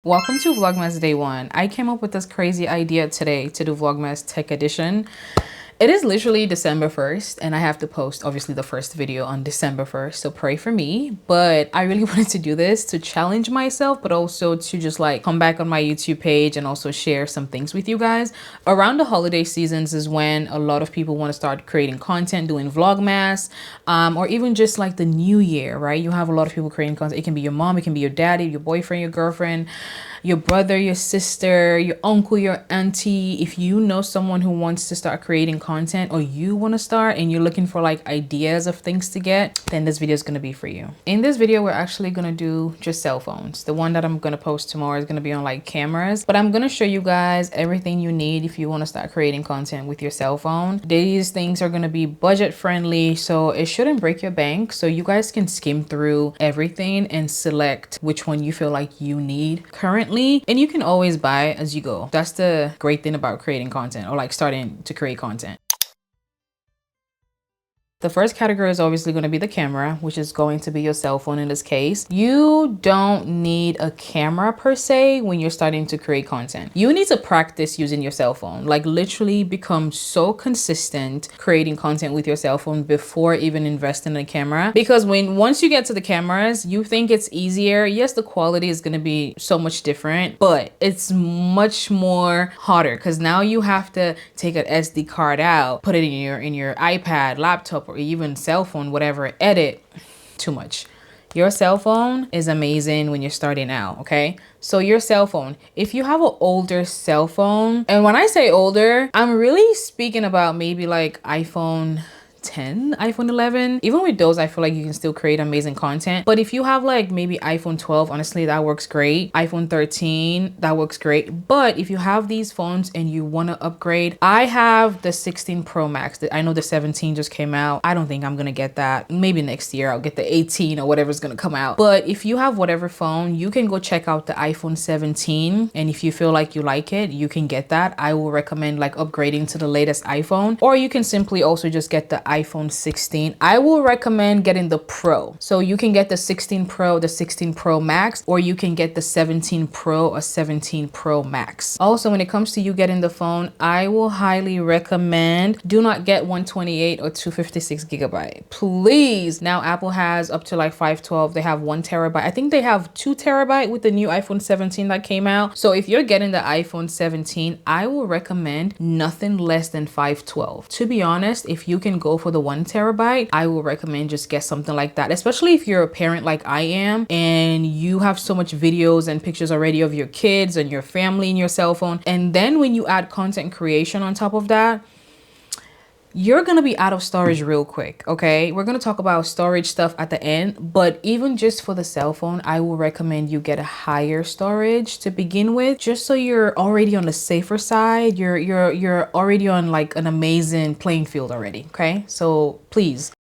Welcome to Vlogmas Day 1. I came up with this crazy idea today to do Vlogmas Tech Edition. It is literally December 1st and I have to post obviously the first video on December 1st, so pray for me. But I really wanted to do this to challenge myself, but also to just like come back on my YouTube page and also share some things with you guys. Around the holiday seasons is when a lot of people want to start creating content, doing Vlogmas, or even just like the new year, right? You have a lot of people creating content. It can be your mom, it can be your daddy, your boyfriend, your girlfriend, your brother, your sister, your uncle, your auntie. If you know someone who wants to start creating content, or you want to start and you're looking for like ideas of things to get, then this video is going to be for you. In this video, we're actually going to do just cell phones. The one that I'm going to post tomorrow is going to be on like cameras, but I'm going to show you guys everything you need if you want to start creating content with your cell phone. These things are going to be budget friendly, so it shouldn't break your bank. So you guys can skim through everything and select which one you feel like you need currently. And you can always buy as you go. That's the great thing about creating content, or like starting to create content. The first category is obviously going to be the camera, which is going to be your cell phone in this case. You don't need a camera per se when you're starting to create content. You need to practice using your cell phone, like literally become so consistent creating content with your cell phone before even investing in a camera. Because once you get to the cameras, you think it's easier. Yes, the quality is going to be so much different, but it's much more harder because now you have to take an SD card out, put it in your iPad, laptop, or even cell phone, whatever, edit. Too much. Your cell phone is amazing when you're starting out, okay? So your cell phone, if you have an older cell phone, and when I say older, I'm really speaking about maybe like iPhone 10, iPhone 11. Even with those, I feel like you can still create amazing content. But if you have like maybe iPhone 12, honestly, that works great. iPhone 13, that works great. But if you have these phones and you want to upgrade, I have the 16 Pro Max. I know the 17 just came out. I don't think I'm gonna get that. Maybe next year I'll get the 18 or whatever's gonna come out. But if you have whatever phone, you can go check out the iPhone 17. And if you feel like you like it, you can get that. I will recommend like upgrading to the latest iPhone, or you can simply also just get the iPhone 16. I will recommend getting the Pro. So you can get the 16 Pro, the 16 Pro Max, or you can get the 17 Pro or 17 Pro Max. Also, when it comes to you getting the phone, I will highly recommend do not get 128 or 256 gigabyte. Please. Now Apple has up to like 512. They have 1 terabyte. I think they have 2 terabyte with the new iPhone 17 that came out. So if you're getting the iPhone 17, I will recommend nothing less than 512. To be honest, if you can go for the 1 terabyte, I will recommend just get something like that, especially if you're a parent like I am and you have so much videos and pictures already of your kids and your family in your cell phone. And then when you add content creation on top of that, you're gonna be out of storage real quick. Okay, we're gonna talk about storage stuff at the end, but even just for the cell phone, I will recommend you get a higher storage to begin with, just so you're already on the safer side. You're already on like an amazing playing field already. Okay, so please.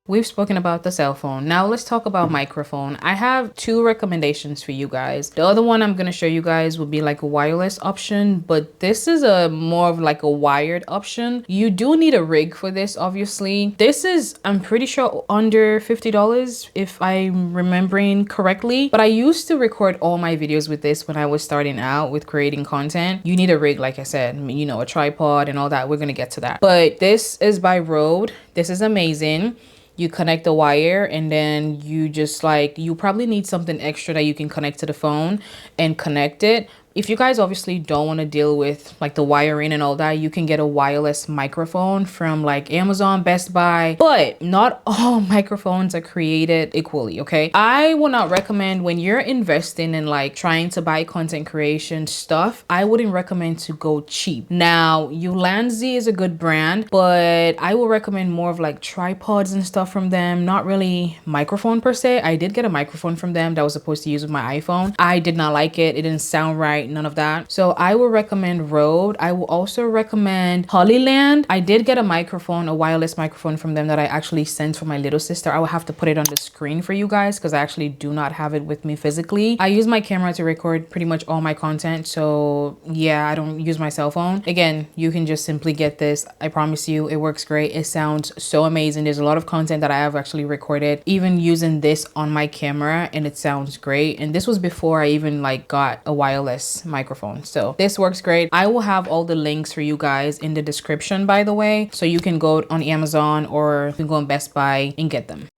We've spoken about the cell phone. Now let's talk about microphone. I have 2 recommendations for you guys. The other one I'm going to show you guys would be like a wireless option, but this is a more of like a wired option. You do need a rig for this, obviously. This is, I'm pretty sure, under $50 if I'm remembering correctly, but I used to record all my videos with this when I was starting out with creating content. You need a rig, like I said, you know, a tripod and all that. We're going to get to that. But this is by Rode. This is amazing. You connect the wire and then you just like, you probably need something extra that you can connect to the phone and connect it. If you guys obviously don't want to deal with like the wiring and all that, you can get a wireless microphone from like Amazon, Best Buy, but not all microphones are created equally, okay? I will not recommend when you're investing in like trying to buy content creation stuff, I wouldn't recommend to go cheap. Now, Ulanzi is a good brand, but I will recommend more of like tripods and stuff from them, not really microphone per se. I did get a microphone from them that I was supposed to use with my iPhone. I did not like it. It didn't sound right. bright, none of that. So I will recommend Rode. I will also recommend Hollyland. I did get a microphone, a wireless microphone from them that I actually sent for my little sister. I will have to put it on the screen for you guys because I actually do not have it with me physically. I use my camera to record pretty much all my content. So yeah, I don't use my cell phone. Again, you can just simply get this. I promise you, it works great. It sounds so amazing. There's a lot of content that I have actually recorded even using this on my camera, and it sounds great. And this was before I even like got a wireless microphone. So this works great. I will have all the links for you guys in the description, by the way, so you can go on Amazon or you can go on Best Buy and get them.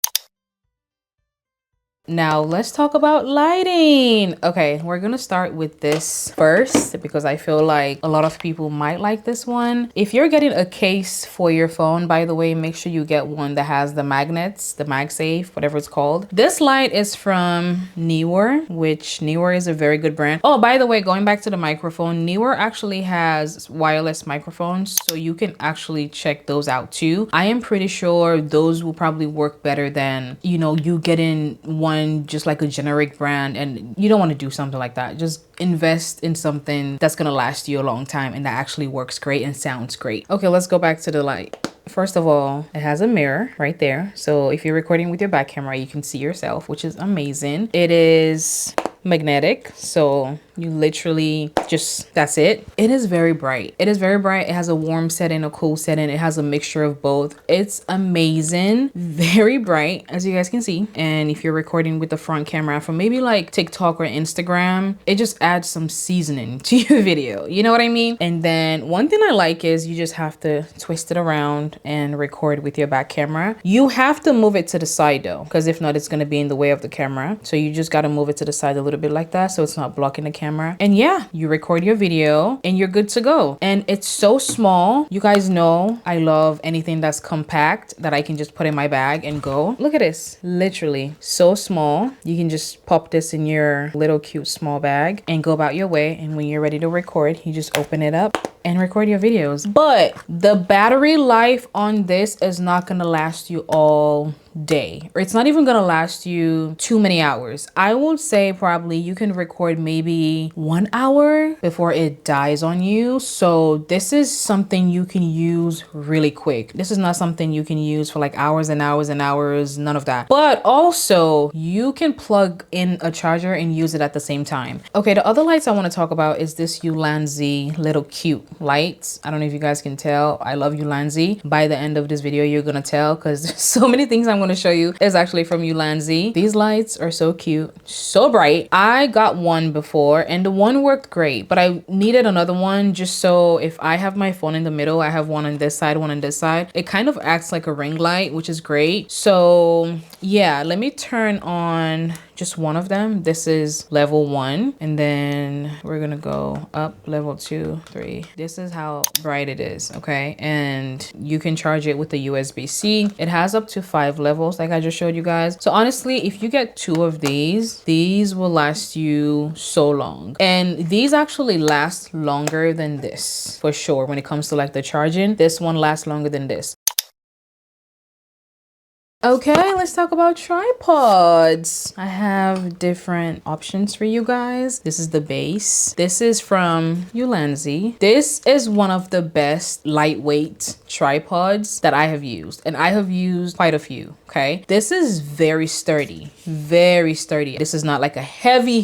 Now let's talk about lighting. Okay, we're gonna start with this first because I feel like a lot of people might like this one. If you're getting a case for your phone, by the way, make sure you get one that has the magnets, the MagSafe, whatever it's called. This light is from Neewer, which Neewer is a very good brand. Oh, by the way, going back to the microphone, Neewer actually has wireless microphones, so you can actually check those out too. I am pretty sure those will probably work better than, you know, you getting one just like a generic brand, and you don't want to do something like that. Just invest in something that's gonna last you a long time and that actually works great and sounds great. Okay, let's go back to the light. First of all, it has a mirror right there. So if you're recording with your back camera, you can see yourself, which is amazing. It is magnetic, so you literally just, that's it. It is very bright. It is very bright. It has a warm setting, a cool setting. It has a mixture of both. It's amazing. Very bright, as you guys can see. And if you're recording with the front camera from maybe like TikTok or Instagram, it just adds some seasoning to your video. You know what I mean? And then one thing I like is you just have to twist it around and record with your back camera. You have to move it to the side though, because if not, it's going to be in the way of the camera. So you just got to move it to the side a little bit like that, so it's not blocking the camera. And yeah, you record your video and you're good to go. And it's so small. You guys know I love anything that's compact that I can just put in my bag and go. Look at this, literally so small. You can just pop this in your little cute small bag and go about your way. And when you're ready to record, you just open it up and record your videos. But the battery life on this is not gonna last you all day, or it's not even gonna last you too many hours. I would say probably you can record maybe 1 hour before it dies on you. So this is something you can use really quick. This is not something you can use for like hours and hours and hours, none of that. But also you can plug in a charger and use it at the same time. Okay, the other lights I want to talk about is this Ulanzi little cute lights. I don't know if you guys can tell, I love Ulanzi. By the end of this video, you're gonna tell, because there's so many things I'm going to show you is actually from Ulanzi. These lights are so cute, so bright. I got one before and the one worked great, but I needed another one just so if I have my phone in the middle, I have one on this side, one on this side. It kind of acts like a ring light, which is great. So yeah, let me turn on just one of them. This is level 1, and then we're gonna go up level 2, 3. This is how bright it is, okay? And you can charge it with the USB-C. It has up to 5 levels like I just showed you guys. So honestly, if you get 2 of these will last you so long. And these actually last longer than this for sure. When it comes to like the charging, this one lasts longer than this. Okay, let's talk about tripods. I have different options for you guys. This is the base. This is from Ulanzi. This is one of the best lightweight tripods that I have used, and I have used quite a few. Okay, this is very sturdy, very sturdy. This is not like a heavy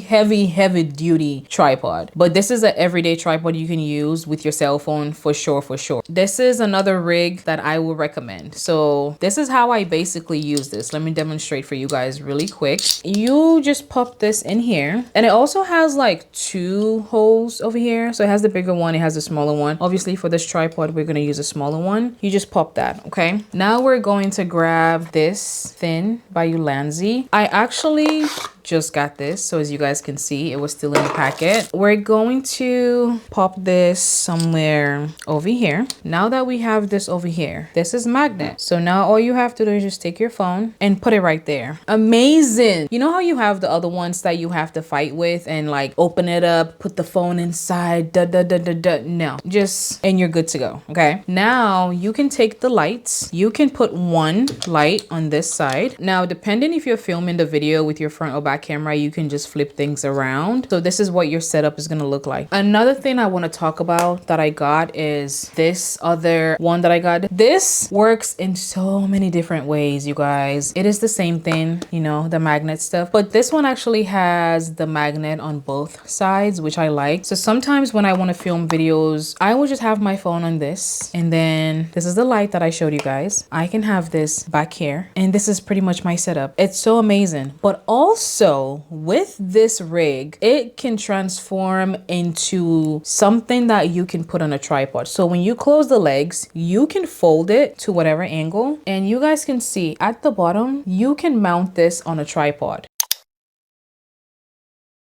duty tripod, but this is an everyday tripod you can use with your cell phone for sure, for sure. This is another rig that I will recommend. So this is how I basically use this. Let me demonstrate for you guys really quick. You just pop this in here, and it also has like 2 holes over here. So it has the bigger one, it has the smaller one. Obviously for this tripod, we're gonna use a smaller one. You just pop that, okay? Now we're going to grab this Thin by Ulanzi. I actually just got this, so as you guys can see, it was still in the packet. We're going to pop this somewhere over here. Now that we have this over here, this is magnet. So now all you have to do is just take your phone and put it right there. Amazing. You know how you have the other ones that you have to fight with and like open it up, put the phone inside, no, just, and you're good to go. Okay, now you can take the lights. You can put one light on this side. Now depending if you're filming the video with your front or back back camera, you can just flip things around. So this is what your setup is gonna look like. Another thing I want to talk about that I got is this other one that I got. This works in so many different ways, you guys. It is the same thing, you know, the magnet stuff, but this one actually has the magnet on both sides, which I like. So sometimes when I want to film videos, I will just have my phone on this, and then this is the light that I showed you guys. I can have this back here, and this is pretty much my setup. It's so amazing. But also with this rig, it can transform into something that you can put on a tripod. So when you close the legs, you can fold it to whatever angle, and you guys can see at the bottom, you can mount this on a tripod.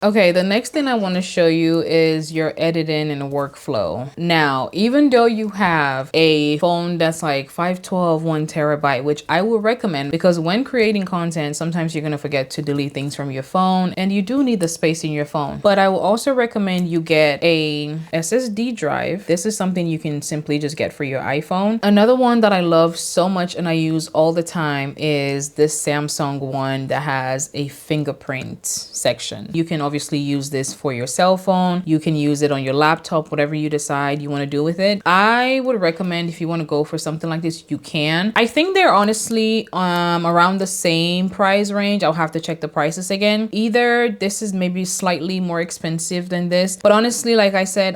Okay, the next thing I want to show you is your editing and workflow. Now, even though you have a phone that's like 512, 1 terabyte, which I will recommend, because when creating content, sometimes you're going to forget to delete things from your phone, and you do need the space in your phone. But I will also recommend you get a SSD drive. This is something you can simply just get for your iPhone. Another one that I love so much and I use all the time is this Samsung one that has a fingerprint section. You can obviously use this for your cell phone. You can use it on your laptop, whatever you decide you want to do with it. I would recommend if you want to go for something like this, you can. I think they're honestly around the same price range. I'll have to check the prices again. Either this is maybe slightly more expensive than this, but honestly, like I said,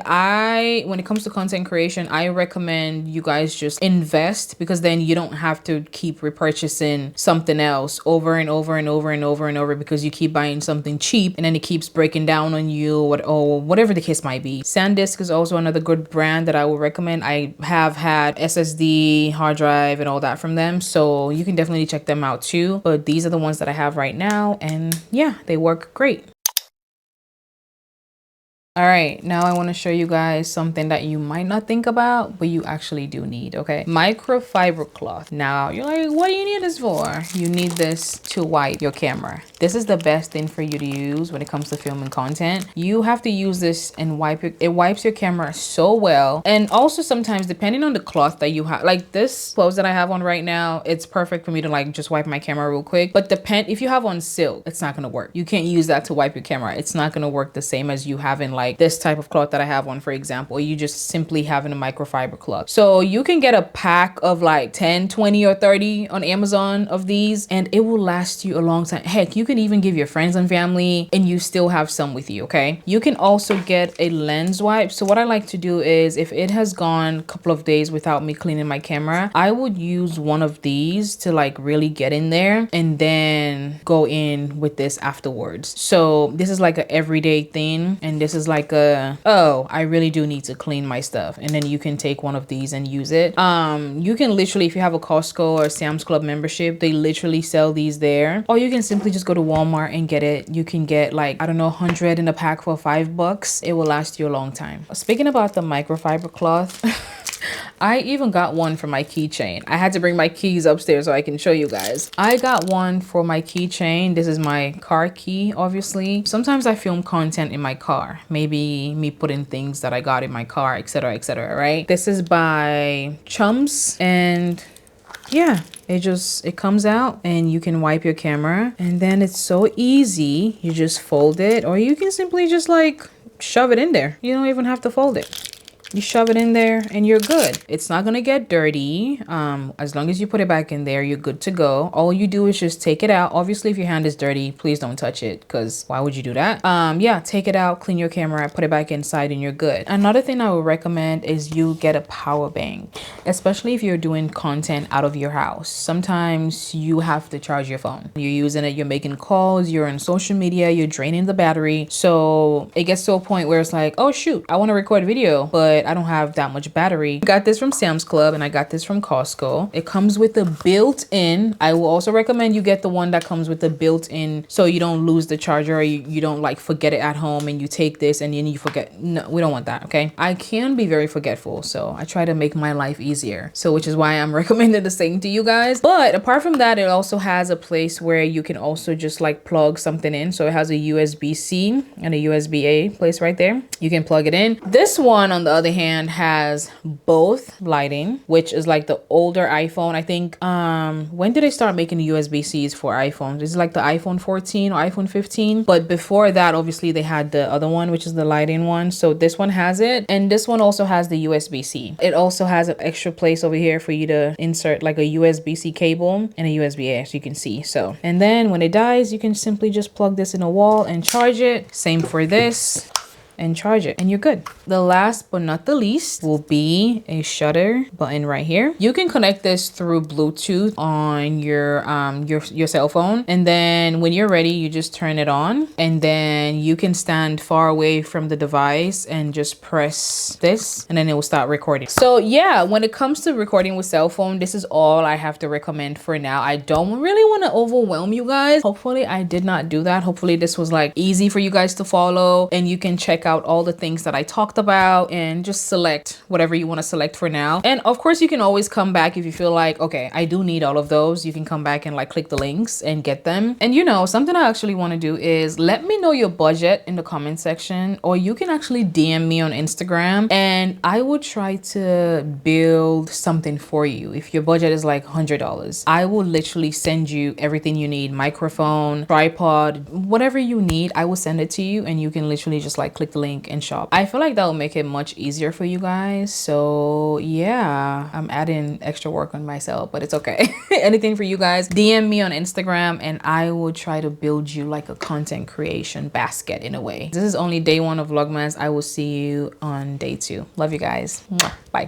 when it comes to content creation, I recommend you guys just invest, because then you don't have to keep repurchasing something else over and over and over and over and over, because you keep buying something cheap and then it keeps breaking down on you, or whatever the case might be. SanDisk is also another good brand that I would recommend. I have had SSD, hard drive, and all that from them, so you can definitely check them out too. But these are the ones that I have right now, and yeah, they work great. All right, now I want to show you guys something that you might not think about, but you actually do need, okay? Microfiber cloth. Now, you're like, what do you need this for? You need this to wipe your camera. This is the best thing for you to use when it comes to filming content. You have to use this and it wipes your camera so well. And also sometimes, depending on the cloth that you have, like this clothes that I have on right now, it's perfect for me to like just wipe my camera real quick. But if you have on silk, it's not gonna work. You can't use that to wipe your camera. It's not gonna work the same as you having like this type of cloth that I have on, for example, or you just simply having a microfiber cloth. So you can get a pack of like 10, 20, or 30 on Amazon of these, and it will last you a long time. Heck, you can even give your friends and family, and you still have some with you, okay? You can also get a lens wipe. So what I like to do is, if it has gone a couple of days without me cleaning my camera, I would use one of these to like really get in there and then go in with this afterwards. So this is like an everyday thing, and this is like oh, I really do need to clean my stuff, and then you can take one of these and use it. You can literally, if you have a Costco or Sam's Club membership, they literally sell these there, or you can simply just go to Walmart and get it. You can get like, I don't know, 100 in a pack for $5. It will last you a long time. Speaking about the microfiber cloth, I even got one for my keychain. I had to bring my keys upstairs so I can show you guys. I got one for my keychain. This is my car key, obviously. Sometimes I film content in my car. Maybe me putting things that I got in my car, etc., right? This is by Chums, and yeah, it comes out and you can wipe your camera, and then it's so easy. You just fold it, or you can simply just like shove it in there. You don't even have to fold it. You shove it in there and you're good. It's not gonna get dirty. As long as you put it back in there, you're good to go. All you do is just take it out. Obviously, if your hand is dirty, please don't touch it, because why would you do that? Yeah, take it out, clean your camera, put it back inside, and you're good. Another thing I would recommend is you get a power bank, especially if you're doing content out of your house. Sometimes you have to charge your phone. You're using it, you're making calls, you're on social media, you're draining the battery. So it gets to a point where it's like, oh shoot, I want to record a video, but I don't have that much battery. I got this from Sam's Club, and I got this from Costco. It comes with a built-in. I will also recommend you get the one that comes with the built-in, so you don't lose the charger, or you don't like forget it at home and you take this and then you forget. No, we don't want that, okay? I can be very forgetful, so I try to make my life easier. So which is why I'm recommending the same to you guys. But apart from that, it also has a place where you can also just like plug something in. So it has a USB-C and a USB-A place right there. You can plug it in. This one, on the other other hand has both lighting, which is like the older iPhone. I think, when did they start making the USB-Cs for iPhones? It's like the iPhone 14 or iPhone 15. But before that, obviously they had the other one, which is the lighting one. So this one has it. And this one also has the USB-C. It also has an extra place over here for you to insert like a USB-C cable and a USB-A, as you can see. So, and then when it dies, you can simply just plug this in a wall and charge it. Same for this, and charge it, and you're good. The last but not the least will be a shutter button right here. You can connect this through Bluetooth on your cell phone, and then when you're ready, you just turn it on, and then you can stand far away from the device and just press this, and then it will start recording. So yeah, when it comes to recording with cell phone, this is all I have to recommend for now. I don't really want to overwhelm you guys. Hopefully I did not do that. Hopefully this was like easy for you guys to follow, and you can check out all the things that I talked about and just select whatever you want to select for now. And of course you can always come back if you feel like, okay, I do need all of those. You can come back and like click the links and get them. And you know, something I actually want to do is let me know your budget in the comment section, or you can actually DM me on Instagram and I will try to build something for you. If your budget is like $100, I will literally send you everything you need: microphone, tripod, whatever you need. I will send it to you and you can literally just like click the link and shop. I feel like that will make it much easier for you guys. So yeah, I'm adding extra work on myself, but it's okay. Anything for you guys, DM me on Instagram and I will try to build you like a content creation basket in a way. This is only day 1 of Vlogmas. I will see you on day 2. Love you guys. Mwah. Bye.